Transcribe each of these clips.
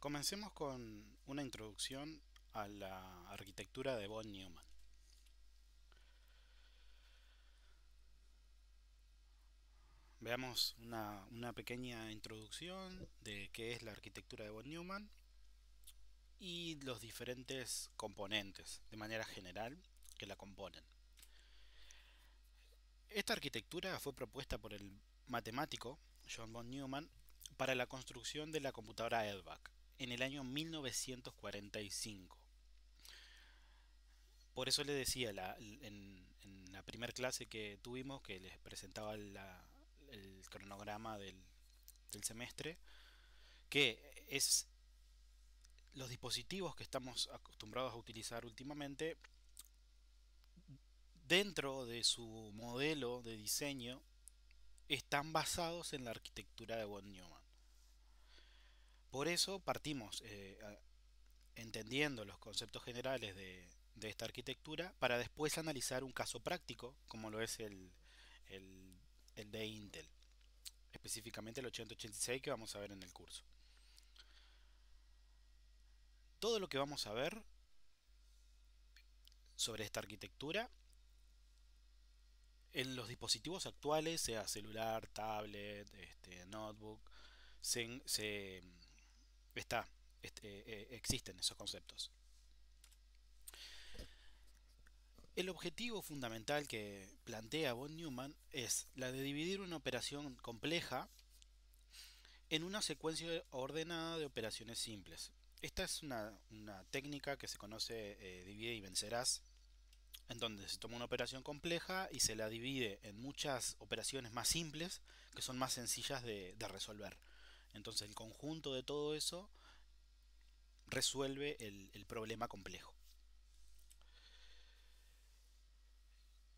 Comencemos con una introducción a la arquitectura de von Neumann. Veamos una pequeña introducción de qué es la arquitectura de von Neumann y los diferentes componentes, de manera general, que la componen. Esta arquitectura fue propuesta por el matemático John von Neumann para la construcción de la computadora EDVAC en el año 1945. Por eso le decía en la primera clase que tuvimos, que les presentaba el cronograma del semestre, que es los dispositivos que estamos acostumbrados a utilizar últimamente, dentro de su modelo de diseño, están basados en la arquitectura de von Neumann. Por eso partimos entendiendo los conceptos generales de esta arquitectura para después analizar un caso práctico, como lo es el, el de Intel, específicamente el 8086 que vamos a ver en el curso. Todo lo que vamos a ver sobre esta arquitectura en los dispositivos actuales, sea celular, tablet, notebook, se está, existen esos conceptos. El objetivo fundamental que plantea von Neumann es la de dividir una operación compleja en una secuencia ordenada de operaciones simples. Esta es una técnica que se conoce divide y vencerás, en donde se toma una operación compleja y se la divide en muchas operaciones más simples que son más sencillas de resolver. Entonces el conjunto de todo eso resuelve el problema complejo.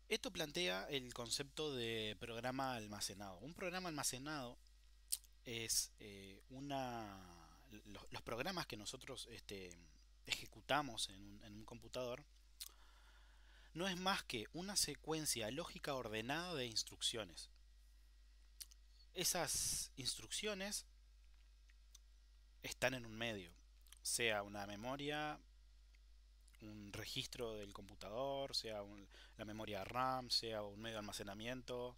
Esto plantea el concepto de programa almacenado. Un programa almacenado es los programas que nosotros ejecutamos en un computador no es más que una secuencia lógica ordenada de instrucciones. Esas instrucciones están en un medio, sea una memoria, un registro del computador, sea la memoria RAM, sea un medio de almacenamiento.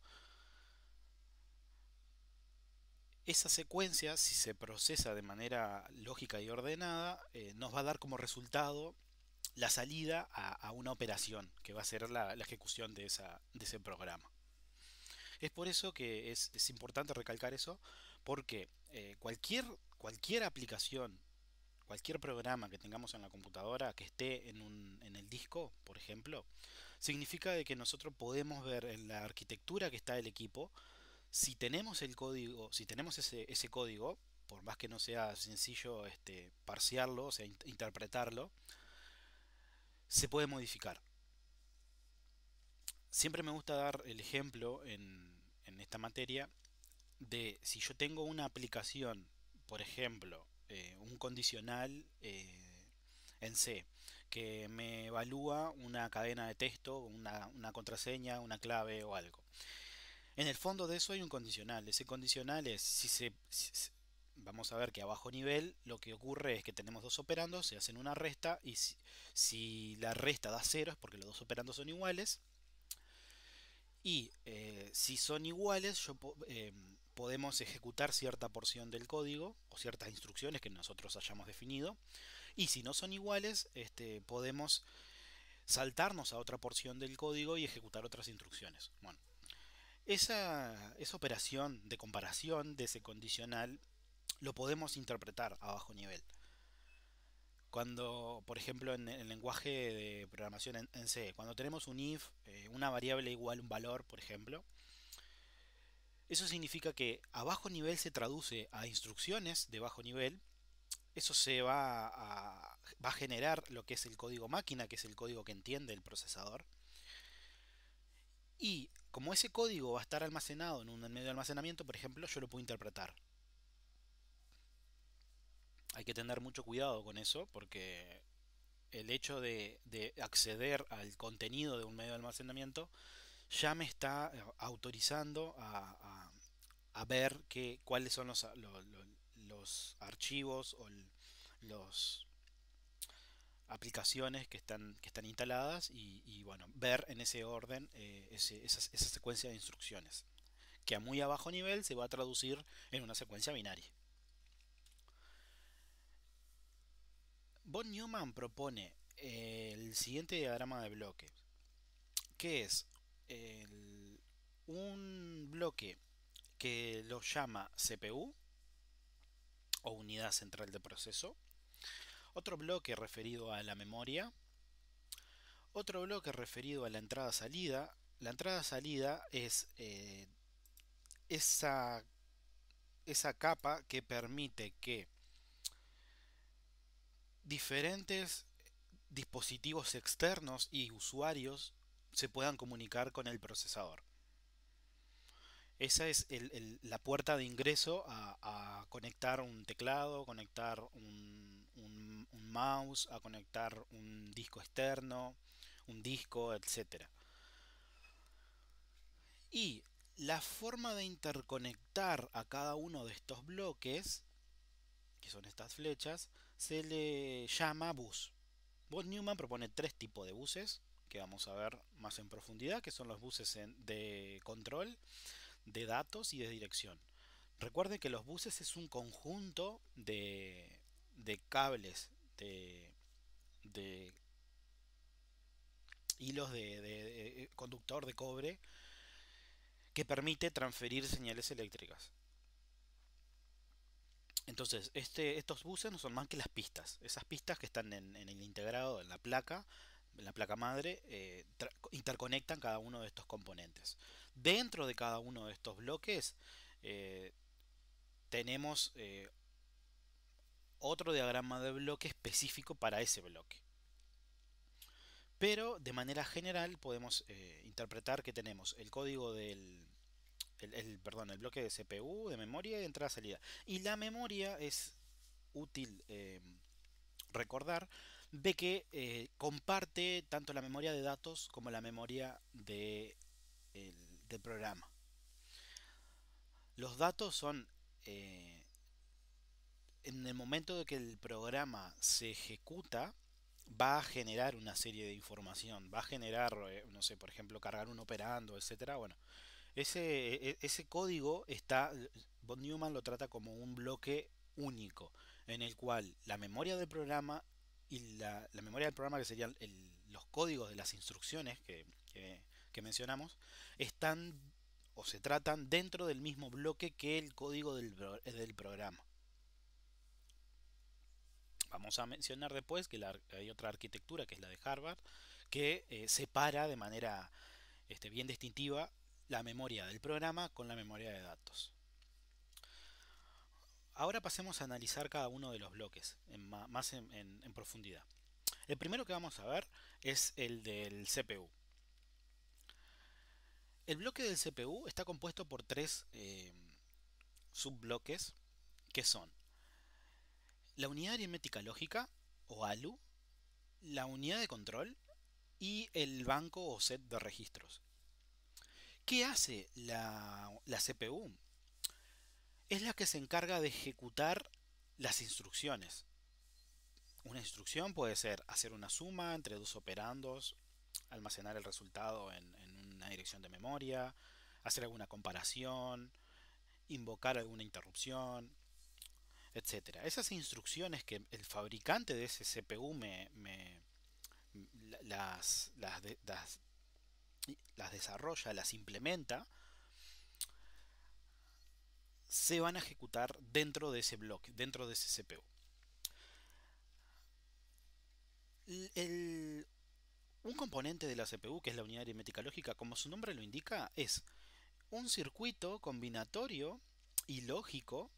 Esa secuencia, si se procesa de manera lógica y ordenada, nos va a dar como resultado la salida a una operación que va a ser la ejecución de ese programa. Es por eso que es importante recalcar eso, porque cualquier aplicación, cualquier programa que tengamos en la computadora que esté en el disco, por ejemplo, significa de que nosotros podemos ver en la arquitectura que está el equipo, si tenemos el código, si tenemos ese código, por más que no sea sencillo parsearlo, o sea, interpretarlo, se puede modificar. Siempre me gusta dar el ejemplo en esta materia de si yo tengo una aplicación, por ejemplo, un condicional en C, que me evalúa una cadena de texto, una contraseña, una clave o algo. En el fondo de eso hay un condicional. Ese condicional es, vamos a ver que a bajo nivel lo que ocurre es que tenemos dos operandos, se hacen una resta y si la resta da cero es porque los dos operandos son iguales. Y si son iguales, podemos ejecutar cierta porción del código o ciertas instrucciones que nosotros hayamos definido. Y si no son iguales, podemos saltarnos a otra porción del código y ejecutar otras instrucciones. Bueno, esa operación de comparación de ese condicional lo podemos interpretar a bajo nivel. Cuando, por ejemplo, en el lenguaje de programación en C, cuando tenemos un if, una variable igual a un valor, por ejemplo, eso significa que a bajo nivel se traduce a instrucciones de bajo nivel. Eso va a generar lo que es el código máquina, que es el código que entiende el procesador. Y como ese código va a estar almacenado en un medio de almacenamiento, por ejemplo, yo lo puedo interpretar. Hay que tener mucho cuidado con eso porque el hecho de acceder al contenido de un medio de almacenamiento ya me está autorizando a ver cuáles son los archivos los aplicaciones que están instaladas bueno, ver en ese orden esa secuencia de instrucciones, que a muy a bajo nivel se va a traducir en una secuencia binaria. Von Neumann propone el siguiente diagrama de bloques, que es un bloque que lo llama CPU o unidad central de proceso, otro bloque referido a la memoria, otro bloque referido a la entrada-salida. La entrada-salida es esa, esa capa que permite que diferentes dispositivos externos y usuarios se puedan comunicar con el procesador. Esa es la puerta de ingreso a conectar un teclado, conectar un mouse, a conectar un disco externo, un disco, etcétera. Y la forma de interconectar a cada uno de estos bloques, que son estas flechas, se le llama bus. Von Neumann propone tres tipos de buses que vamos a ver más en profundidad, que son los buses de control, de datos y de dirección. Recuerden que los buses es un conjunto de cables, de hilos de conductor de cobre que permite transferir señales eléctricas. Entonces, estos buses no son más que las pistas. Esas pistas que están en el integrado, en la placa madre, interconectan cada uno de estos componentes. Dentro de cada uno de estos bloques eh, tenemos otro diagrama de bloque específico para ese bloque. Pero de manera general podemos interpretar que tenemos el código el bloque de CPU, de memoria y de entrada-salida. Y la memoria es útil recordar de que comparte tanto la memoria de datos como la memoria del programa. Los datos son en el momento de que el programa se ejecuta, va a generar una serie de información, va a generar, no sé, por ejemplo, cargar un operando, etcétera. Bueno, ese código está, von Neumann lo trata como un bloque único, en el cual la memoria del programa y la memoria del programa, que serían los códigos de las instrucciones que mencionamos, están o se tratan dentro del mismo bloque que el código del programa. Vamos a mencionar después que hay otra arquitectura, que es la de Harvard, que separa de manera bien distintiva la memoria del programa con la memoria de datos. Ahora pasemos a analizar cada uno de los bloques más en profundidad. El primero que vamos a ver es el del CPU. El bloque del CPU está compuesto por tres subbloques, que son la unidad aritmética lógica o ALU, la unidad de control y el banco o set de registros. ¿Qué hace la CPU? Es la que se encarga de ejecutar las instrucciones. Una instrucción puede ser hacer una suma entre dos operandos, almacenar el resultado en una dirección de memoria, hacer alguna comparación, invocar alguna interrupción, etcétera. Esas instrucciones que el fabricante de ese CPU las desarrolla, las implementa, se van a ejecutar dentro de ese bloque, dentro de ese CPU. Un componente de la CPU, que es la unidad aritmética lógica, como su nombre lo indica, es un circuito combinatorio y lógico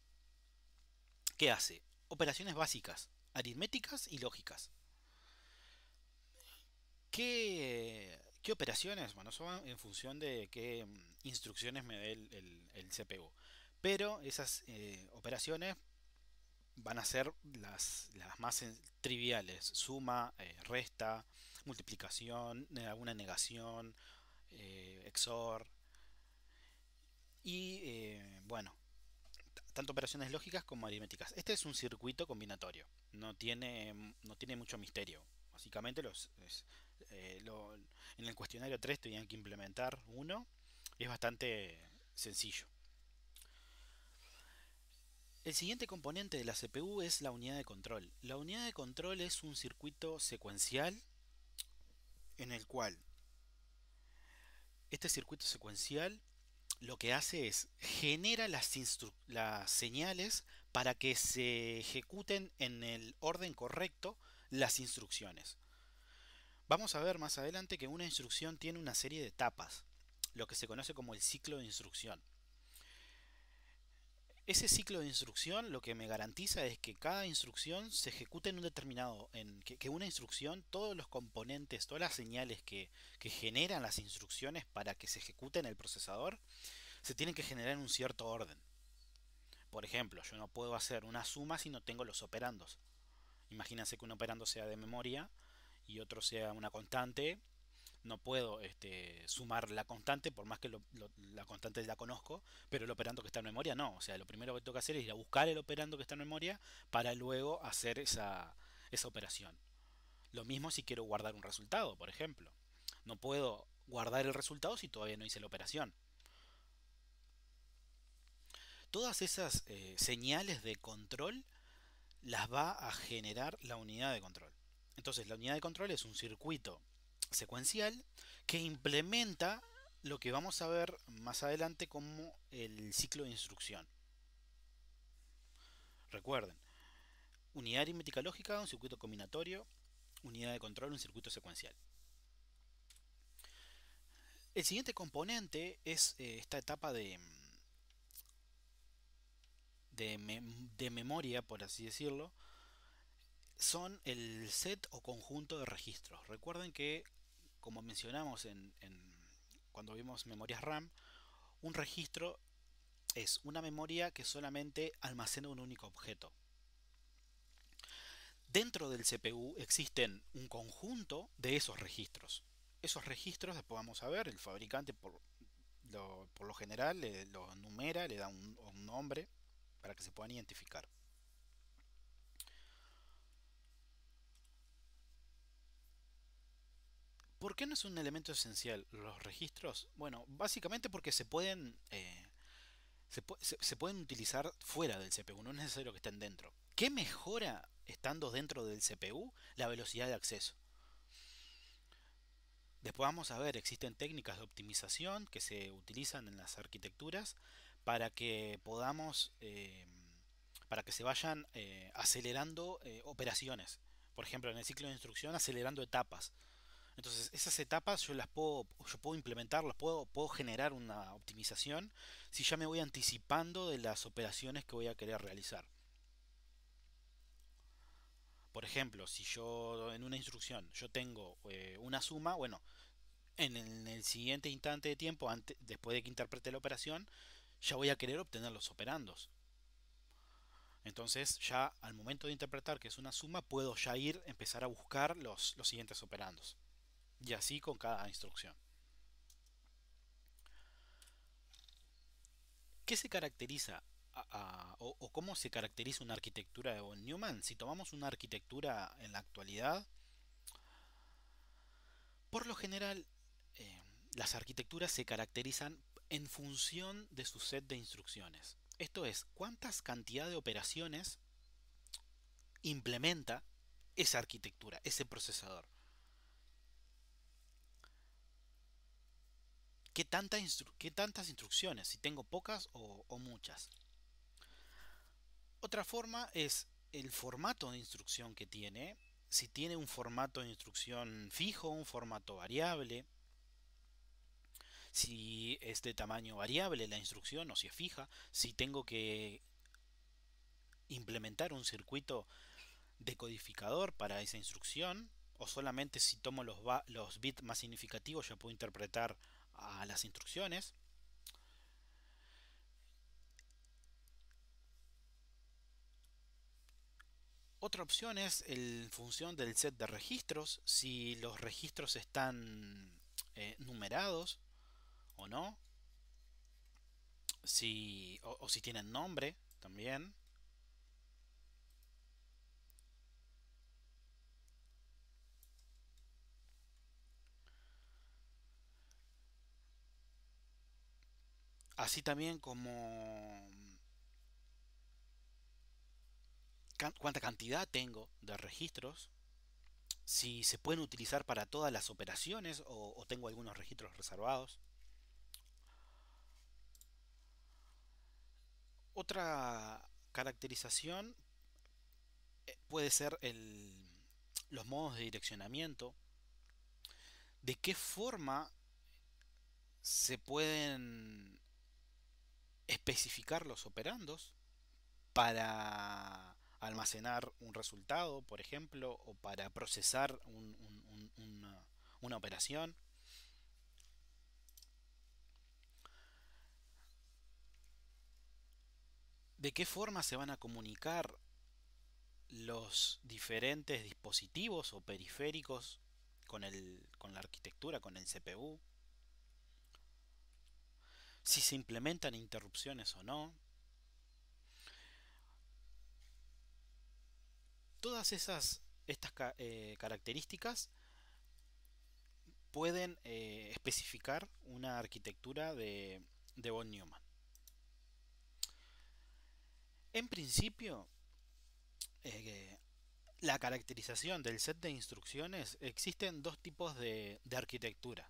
que hace operaciones básicas, aritméticas y lógicas. ¿Qué operaciones? Bueno, eso va en función de qué instrucciones me dé el CPU. Pero esas operaciones van a ser las más triviales. Suma, resta, multiplicación, alguna negación, XOR. Y bueno, tanto operaciones lógicas como aritméticas. Este es un circuito combinatorio, no tiene mucho misterio. Básicamente en el cuestionario 3 tenían que implementar uno, es bastante sencillo. El siguiente componente de la CPU es la unidad de control. La unidad de control es un circuito secuencial en el cual este circuito secuencial lo que hace es genera las señales para que se ejecuten en el orden correcto las instrucciones. Vamos a ver más adelante que una instrucción tiene una serie de etapas, lo que se conoce como el ciclo de instrucción. Ese ciclo de instrucción lo que me garantiza es que cada instrucción se ejecute en un determinado, que una instrucción, todos los componentes, todas las señales que generan las instrucciones para que se ejecuten en el procesador, se tienen que generar en un cierto orden. Por ejemplo, yo no puedo hacer una suma si no tengo los operandos. Imagínense que un operando sea de memoria y otro sea una constante. No puedo sumar la constante, por más que la constante la conozco, pero el operando que está en memoria no. O sea, lo primero que tengo que hacer es ir a buscar el operando que está en memoria para luego hacer esa operación. Lo mismo si quiero guardar un resultado, por ejemplo. No puedo guardar el resultado si todavía no hice la operación. Todas esas señales de control las va a generar la unidad de control. Entonces la unidad de control es un circuito secuencial que implementa lo que vamos a ver más adelante como el ciclo de instrucción. Recuerden, unidad aritmética lógica, un circuito combinatorio, unidad de control, un circuito secuencial. El siguiente componente es esta etapa de memoria, por así decirlo, son el set o conjunto de registros. Recuerden que, como mencionamos cuando vimos memorias RAM, un registro es una memoria que solamente almacena un único objeto. Dentro del CPU existen un conjunto de esos registros. Esos registros, después vamos a ver, el fabricante por lo general lo numera, le da un nombre para que se puedan identificar. ¿Por qué no es un elemento esencial los registros? Bueno, básicamente porque se pueden utilizar fuera del CPU, no es necesario que estén dentro. ¿Qué mejora estando dentro del CPU? La velocidad de acceso. Después vamos a ver, existen técnicas de optimización que se utilizan en las arquitecturas para que podamos, para que se vayan acelerando operaciones. Por ejemplo, en el ciclo de instrucción, acelerando etapas. Entonces, esas etapas yo puedo implementarlas, puedo generar una optimización si ya me voy anticipando de las operaciones que voy a querer realizar. Por ejemplo, si yo en una instrucción yo tengo una suma, bueno, en el siguiente instante de tiempo, después de que interprete la operación, ya voy a querer obtener los operandos. Entonces, ya al momento de interpretar que es una suma, puedo ya empezar a buscar los siguientes operandos. Y así con cada instrucción. ¿Qué se caracteriza o cómo se caracteriza una arquitectura de von Neumann? Si tomamos una arquitectura en la actualidad, por lo general eh, las arquitecturas se caracterizan en función de su set de instrucciones. Esto es, cuántas cantidad de operaciones implementa esa arquitectura, ese procesador. ¿Qué tantas instrucciones? Si tengo pocas o muchas. Otra forma es el formato de instrucción que tiene. Si tiene un formato de instrucción fijo, un formato variable. Si es de tamaño variable la instrucción o si es fija. Si tengo que implementar un circuito decodificador para esa instrucción. O solamente si tomo los bits más significativos ya puedo interpretar a las instrucciones. Otra opción es en función del set de registros, si los registros están numerados o no, o si tienen nombre. también. Así también como cuánta cantidad tengo de registros, si se pueden utilizar para todas las operaciones o tengo algunos registros reservados. Otra caracterización puede ser los modos de direccionamiento, de qué forma se pueden especificar los operandos para almacenar un resultado, por ejemplo, o para procesar una operación. ¿De qué forma se van a comunicar los diferentes dispositivos o periféricos con la arquitectura, con el CPU? Si se implementan interrupciones o no. Todas estas características pueden especificar una arquitectura de von Neumann. En principio, eh, la caracterización del set de instrucciones, existen dos tipos de arquitectura.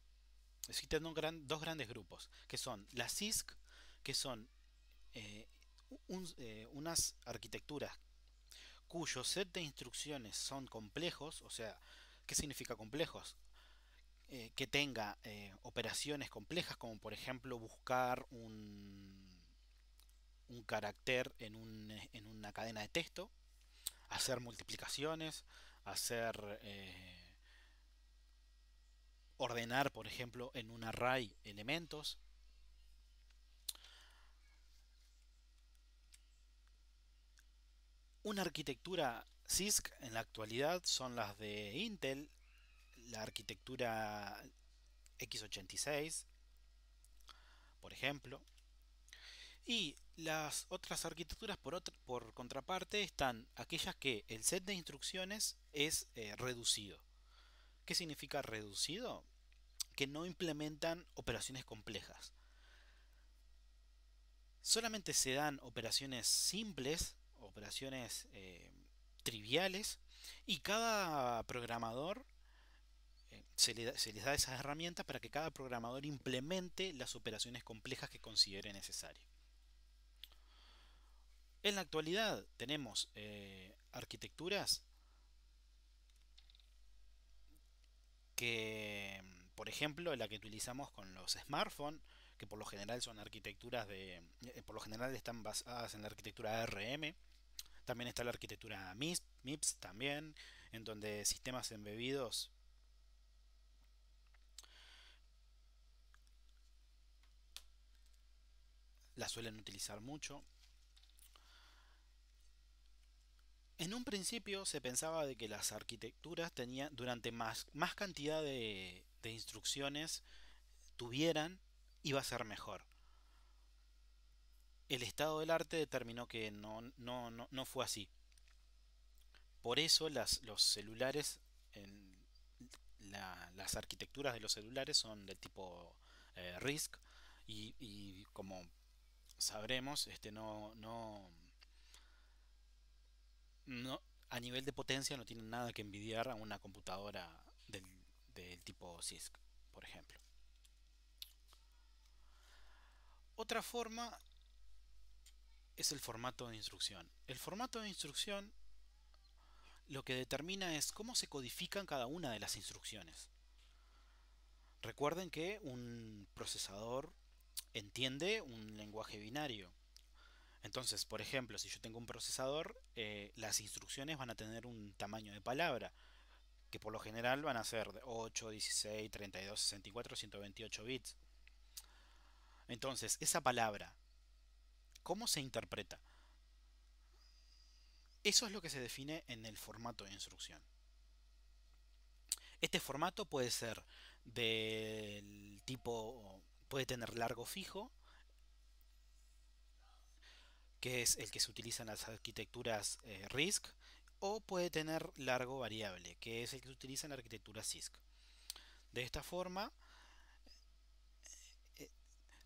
Existen dos grandes grupos, que son la CISC, que son eh, unas arquitecturas cuyo set de instrucciones son complejos. O sea, ¿qué significa complejos? Que tenga operaciones complejas, como por ejemplo buscar un carácter en una cadena de texto, hacer multiplicaciones, hacer ordenar, por ejemplo, en un array elementos. Una arquitectura CISC en la actualidad son las de Intel, la arquitectura x86, por ejemplo. Y las otras arquitecturas, por contraparte, están aquellas que el set de instrucciones es reducido. ¿Qué significa reducido? Que no implementan operaciones complejas. Solamente se dan operaciones simples, operaciones triviales, y cada programador se les da esas herramientas para que cada programador implemente las operaciones complejas que considere necesario. En la actualidad tenemos arquitecturas que, por ejemplo, la que utilizamos con los smartphones, que por lo general son arquitecturas por lo general están basadas en la arquitectura ARM. También está la arquitectura MIPS también, en donde sistemas embebidos la suelen utilizar mucho. En un principio se pensaba de que las arquitecturas tenían, durante más cantidad de instrucciones tuvieran, iba a ser mejor. El estado del arte determinó que no fue así. Por eso los celulares, las arquitecturas de los celulares son del tipo RISC, y como sabremos, no, a nivel de potencia no tienen nada que envidiar a una computadora del tipo CISC, por ejemplo. Otra forma es el formato de instrucción. El formato de instrucción lo que determina es cómo se codifican cada una de las instrucciones. Recuerden que un procesador entiende un lenguaje binario. Entonces, por ejemplo, si yo tengo un procesador, las instrucciones van a tener un tamaño de palabra, que por lo general van a ser de 8, 16, 32, 64, 128 bits. Entonces, esa palabra, ¿cómo se interpreta? Eso es lo que se define en el formato de instrucción. Este formato puede ser del tipo, puede tener largo fijo, que es el que se utiliza en las arquitecturas RISC, o puede tener largo variable, que es el que se utiliza en la arquitectura CISC. De esta forma, eh,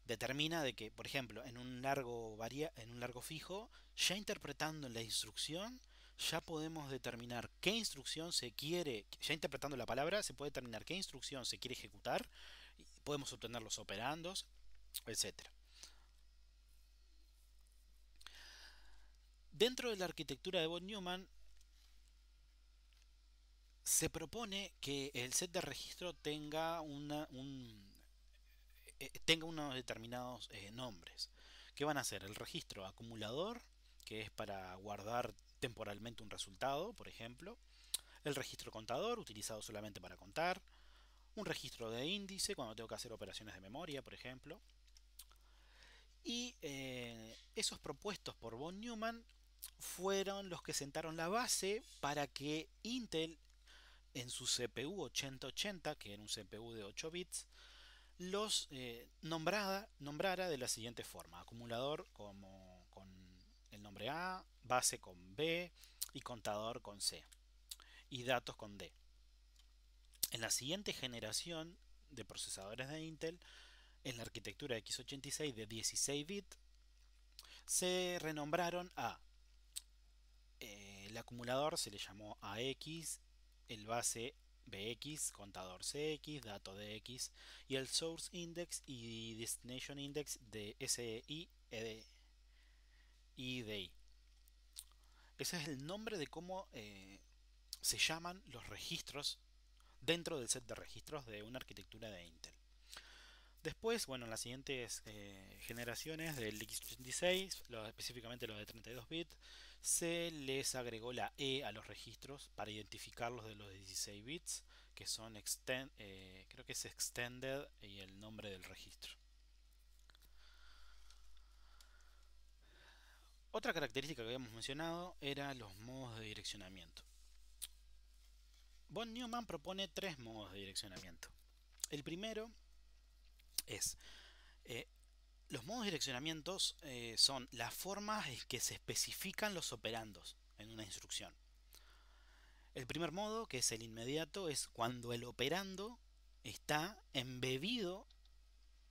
determina de que, por ejemplo, en un largo fijo, ya interpretando la instrucción, ya podemos determinar qué instrucción se quiere, ya interpretando la palabra, se puede determinar qué instrucción se quiere ejecutar, y podemos obtener los operandos, etcétera. Dentro de la arquitectura de von Neumann se propone que el set de registro tenga unos determinados nombres, que van a ser el registro acumulador, que es para guardar temporalmente un resultado, por ejemplo, el registro contador, utilizado solamente para contar, un registro de índice, cuando tengo que hacer operaciones de memoria, por ejemplo, y esos propuestos por von Neumann fueron los que sentaron la base para que Intel en su CPU 8080, que era un CPU de 8 bits, los nombrara de la siguiente forma: acumulador como con el nombre A, base con B y contador con C y datos con D. En la siguiente generación de procesadores de Intel, en la arquitectura x86 de 16 bits, se renombraron a el acumulador se le llamó AX, el base BX, contador CX, dato DX y el Source Index y Destination Index de SI y DI. Ese es el nombre de cómo se llaman los registros dentro del set de registros de una arquitectura de Intel. Después, bueno, en las siguientes generaciones del x86, específicamente los de 32 bits, se les agregó la E a los registros para identificarlos de los de 16 bits, que son creo que es Extended y el nombre del registro. Otra característica que habíamos mencionado era los modos de direccionamiento. Von Neumann propone tres modos de direccionamiento. El primero es los modos de direccionamientos son las formas en que se especifican los operandos en una instrucción. El primer modo, que es el inmediato, es cuando el operando está embebido,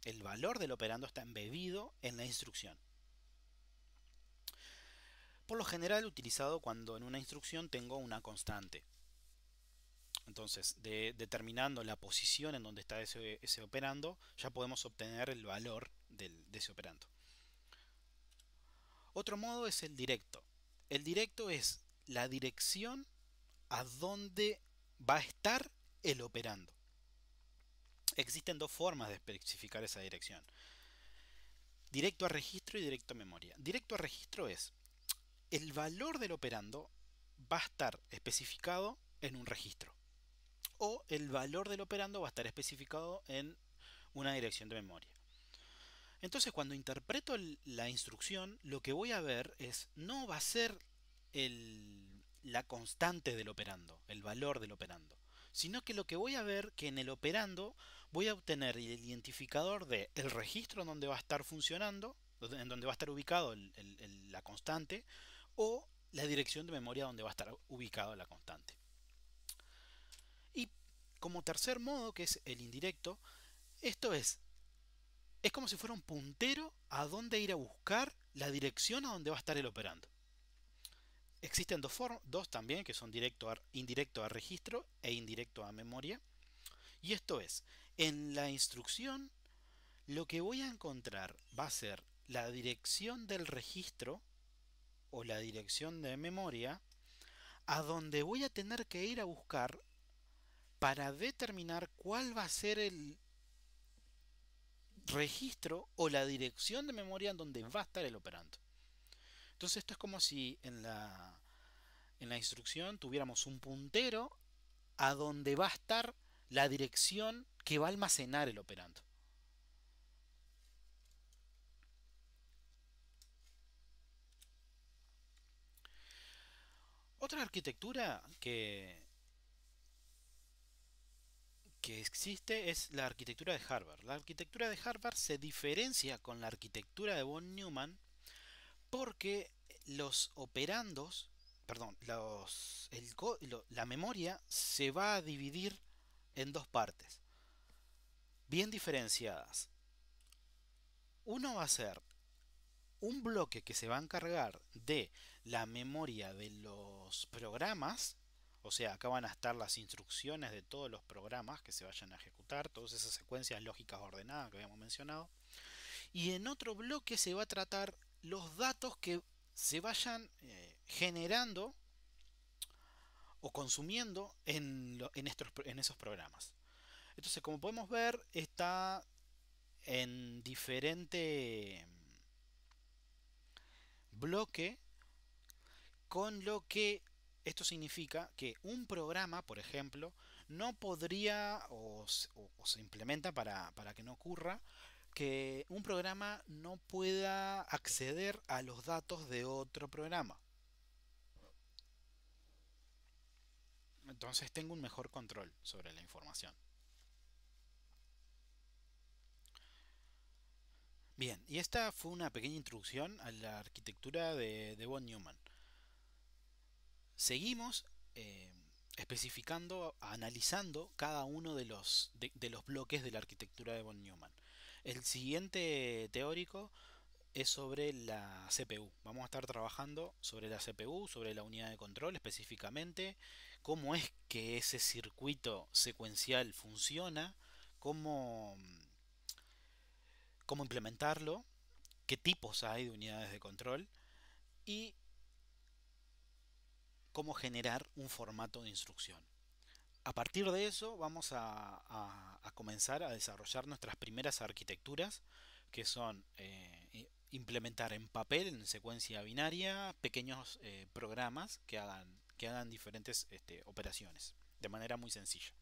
el valor del operando está embebido en la instrucción. Por lo general utilizado cuando en una instrucción tengo una constante. Entonces, determinando la posición en donde está ese operando, ya podemos obtener el valor de ese operando. Otro modo es el directo. El directo es la dirección a donde va a estar el operando. Existen dos formas de especificar esa dirección: directo a registro y directo a memoria. Directo a registro es el valor del operando va a estar especificado en un registro, o el valor del operando va a estar especificado en una dirección de memoria. Entonces, cuando interpreto la instrucción, lo que voy a ver no va a ser la constante del operando, el valor del operando, sino que lo que voy a ver que en el operando voy a obtener el identificador del registro en donde va a estar funcionando, en donde va a estar ubicado la constante, o la dirección de memoria donde va a estar ubicado la constante. Y como tercer modo, que es el indirecto, esto es como si fuera un puntero a dónde ir a buscar la dirección a donde va a estar el operando. Existen dos también, que son indirecto a registro e indirecto a memoria. Y esto es, en la instrucción lo que voy a encontrar va a ser la dirección del registro o la dirección de memoria a donde voy a tener que ir a buscar para determinar cuál va a ser el registro o la dirección de memoria en donde va a estar el operando. Entonces esto es como si en la instrucción tuviéramos un puntero a donde va a estar la dirección que va a almacenar el operando. Otra arquitectura que existe es la arquitectura de Harvard. La arquitectura de Harvard se diferencia con la arquitectura de von Neumann porque los operandos, perdón, la memoria se va a dividir en dos partes, bien diferenciadas. Uno va a ser un bloque que se va a encargar de la memoria de los programas, o sea, acá van a estar las instrucciones de todos los programas que se vayan a ejecutar, todas esas secuencias lógicas ordenadas que habíamos mencionado. Y en otro bloque se va a tratar los datos que se vayan generando o consumiendo en esos programas. Entonces, como podemos ver, está en diferente bloque, con lo que esto significa que un programa, por ejemplo, no podría o se implementa para que no ocurra que un programa no pueda acceder a los datos de otro programa. Entonces tengo un mejor control sobre la información. Bien, y esta fue una pequeña introducción a la arquitectura de von Neumann. Seguimos especificando, analizando cada uno de los bloques de la arquitectura de von Neumann. El siguiente teórico es sobre la CPU. Vamos a estar trabajando sobre la CPU, sobre la unidad de control específicamente, cómo es que ese circuito secuencial funciona, cómo, cómo implementarlo, qué tipos hay de unidades de control y cómo generar un formato de instrucción. A partir de eso vamos a comenzar a desarrollar nuestras primeras arquitecturas, que son implementar en papel, en secuencia binaria, pequeños programas que hagan diferentes operaciones de manera muy sencilla.